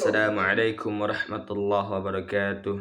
Assalamualaikum warahmatullahi wabarakatuh.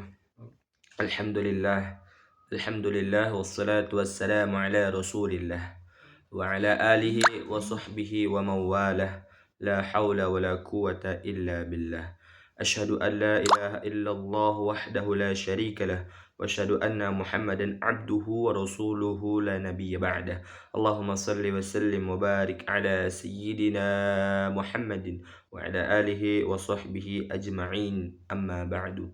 Alhamdulillah. Alhamdulillah wassalatu wassalamu ala Rasulillah wa ala alihi wa sahbihi wa mawalah. La hawla wa la quwata illa billah. Ashhadu an la ilaha illallah wahdahu la syarika lah wa ashhadu anna Muhammadan abduhu wa rasuluhu la nabiyya ba'dah. Allahumma salli wa sallim wa barik ala sayyidina Muhammadin wa ala alihi wa sahbihi ajma'in, amma ba'du.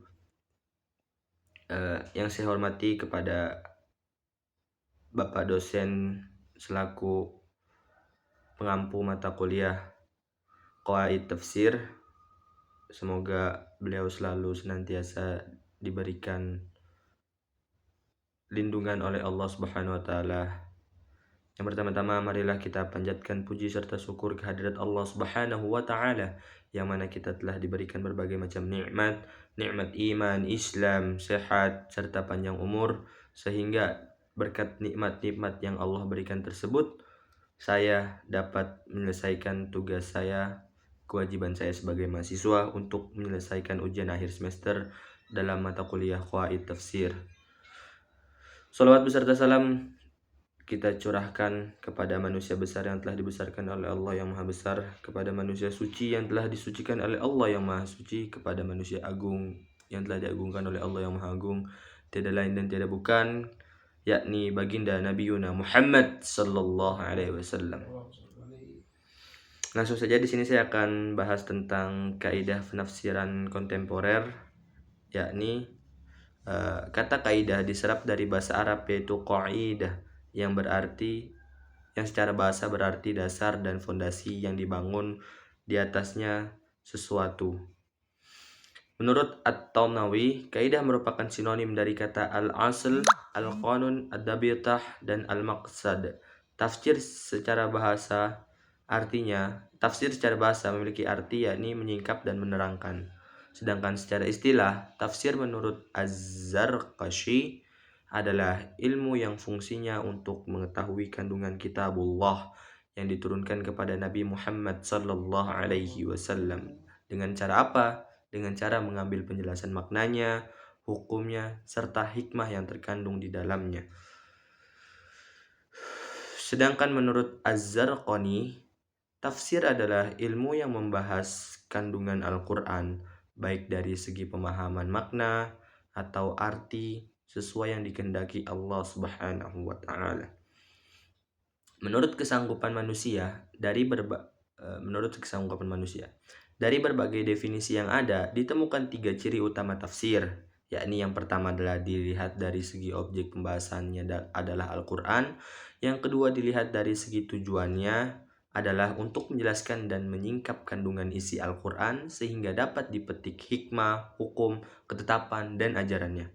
Yang saya hormati kepada Bapak dosen selaku pengampu mata kuliah Qawaid Tafsir, semoga beliau selalu senantiasa diberikan lindungan oleh Allah Subhanahu wa taala. Yang pertama-tama marilah kita panjatkan puji serta syukur kehadirat Allah Subhanahu wa taala yang mana kita telah diberikan berbagai macam nikmat iman, Islam, sehat serta panjang umur, sehingga berkat nikmat-nikmat yang Allah berikan tersebut saya dapat menyelesaikan tugas saya, kewajiban saya sebagai mahasiswa untuk menyelesaikan ujian akhir semester dalam mata kuliah Qawaid Tafsir. Salawat beserta salam kita curahkan kepada manusia besar yang telah dibesarkan oleh Allah yang Maha Besar, kepada manusia suci yang telah disucikan oleh Allah yang Maha Suci, kepada manusia agung yang telah diagungkan oleh Allah yang Maha Agung, tiada lain dan tiada bukan, yakni baginda Nabi Yuna Muhammad sallallahu alaihi wasallam. Langsung saja di sini saya akan bahas tentang kaidah penafsiran kontemporer, yakni kata kaidah diserap dari bahasa Arab yaitu qaidah yang secara bahasa berarti dasar dan fondasi yang dibangun di atasnya sesuatu. Menurut At-Tawnawi, kaidah merupakan sinonim dari kata al-asl, al-qanun, ad-dabitah, dan al-maqsad. Tafsir secara bahasa memiliki arti yakni menyingkap dan menerangkan. Sedangkan secara istilah, tafsir menurut Az-Zarqashi adalah ilmu yang fungsinya untuk mengetahui kandungan kitabullah yang diturunkan kepada Nabi Muhammad sallallahu alaihi wasallam. Dengan cara apa? Dengan cara mengambil penjelasan maknanya, hukumnya, serta hikmah yang terkandung di dalamnya. Sedangkan menurut Az-Zarqani, tafsir adalah ilmu yang membahas kandungan Al-Quran, baik dari segi pemahaman makna atau arti sesuai yang dikehendaki Allah Subhanahu wa taala. Menurut kesanggupan manusia, dari berbagai definisi yang ada, ditemukan 3 ciri utama tafsir, yakni yang pertama adalah dilihat dari segi objek pembahasannya adalah Al-Quran, yang kedua dilihat dari segi tujuannya adalah untuk menjelaskan dan menyingkap kandungan isi Al-Quran sehingga dapat dipetik hikmah, hukum, ketetapan, dan ajarannya.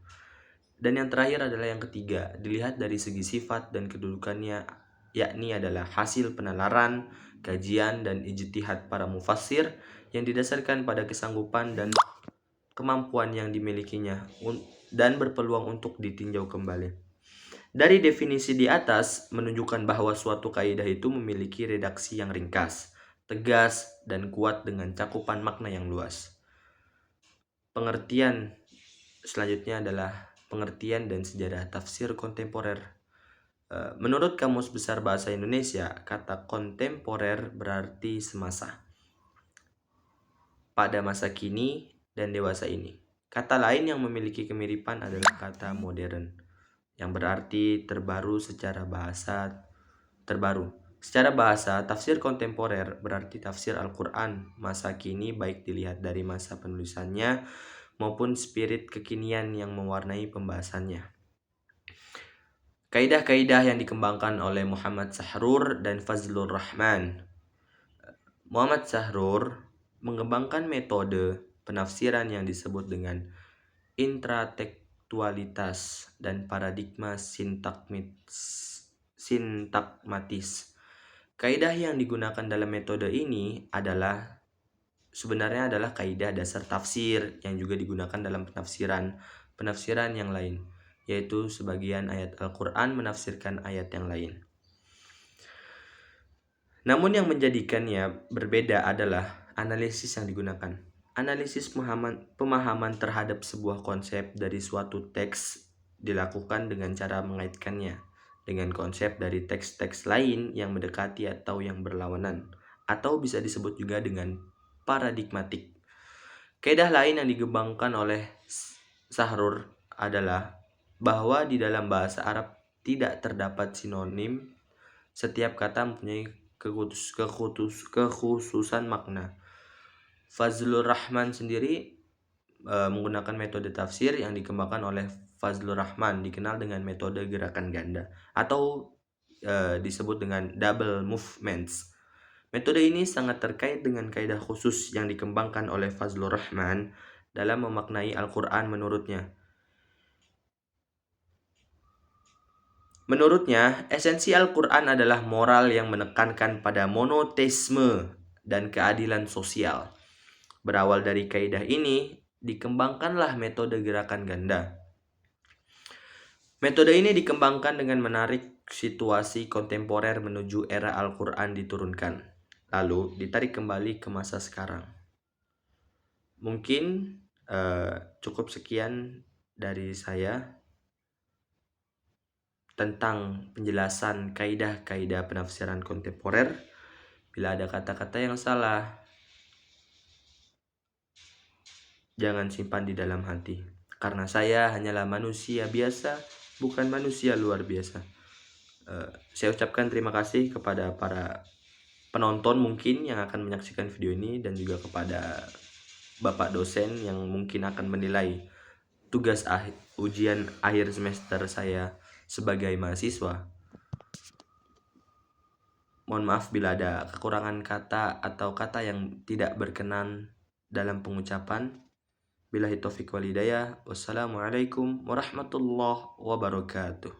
Dan yang terakhir adalah yang ketiga, dilihat dari segi sifat dan kedudukannya, yakni adalah hasil penalaran, kajian, dan ijtihad para mufassir yang didasarkan pada kesanggupan dan kemampuan yang dimilikinya dan berpeluang untuk ditinjau kembali. Dari definisi di atas menunjukkan bahwa suatu kaidah itu memiliki redaksi yang ringkas, tegas, dan kuat dengan cakupan makna yang luas. Pengertian selanjutnya adalah pengertian dan sejarah tafsir kontemporer. Menurut Kamus Besar Bahasa Indonesia, kata kontemporer berarti semasa, pada masa kini dan dewasa ini. Kata lain yang memiliki kemiripan adalah kata modern, yang berarti terbaru secara bahasa. Secara bahasa, tafsir kontemporer berarti tafsir Al-Quran masa kini, baik dilihat dari masa penulisannya maupun spirit kekinian yang mewarnai pembahasannya. Kaidah-kaidah yang dikembangkan oleh Muhammad Sahrur dan Fazlur Rahman. Muhammad Sahrur mengembangkan metode penafsiran yang disebut dengan intratekstualitas dan paradigma sintakmatis. Kaidah yang digunakan dalam metode ini sebenarnya adalah kaidah dasar tafsir yang juga digunakan dalam penafsiran yang lain, yaitu sebagian ayat Al-Quran menafsirkan ayat yang lain. Namun yang menjadikannya berbeda adalah analisis yang digunakan. Analisis pemahaman terhadap sebuah konsep dari suatu teks dilakukan dengan cara mengaitkannya dengan konsep dari teks-teks lain yang mendekati atau yang berlawanan, atau bisa disebut juga dengan paradigmatik. Kaidah lain yang dikembangkan oleh Sahrur adalah bahwa di dalam bahasa Arab tidak terdapat sinonim. Setiap kata mempunyai kekhususan makna. Fazlur Rahman sendiri menggunakan metode tafsir yang dikembangkan oleh Fazlur Rahman, dikenal dengan metode gerakan ganda atau disebut dengan double movements. Metode ini sangat terkait dengan kaidah khusus yang dikembangkan oleh Fazlur Rahman dalam memaknai Al-Quran menurutnya. Menurutnya, esensi Al-Quran adalah moral yang menekankan pada monoteisme dan keadilan sosial. Berawal dari kaidah ini, dikembangkanlah metode gerakan ganda. Metode ini dikembangkan dengan menarik situasi kontemporer menuju era Al-Quran diturunkan, lalu ditarik kembali ke masa sekarang. Mungkin cukup sekian dari saya tentang penjelasan kaidah-kaidah penafsiran kontemporer. Bila ada kata-kata yang salah, jangan simpan di dalam hati, karena saya hanyalah manusia biasa, bukan manusia luar biasa. Saya ucapkan terima kasih kepada para penonton mungkin yang akan menyaksikan video ini, dan juga kepada Bapak dosen yang mungkin akan menilai tugas ujian akhir semester saya sebagai mahasiswa. Mohon maaf bila ada kekurangan kata atau kata yang tidak berkenan dalam pengucapan. Billahi taufiq wal hidayah. Wassalamualaikum warahmatullahi wabarakatuh.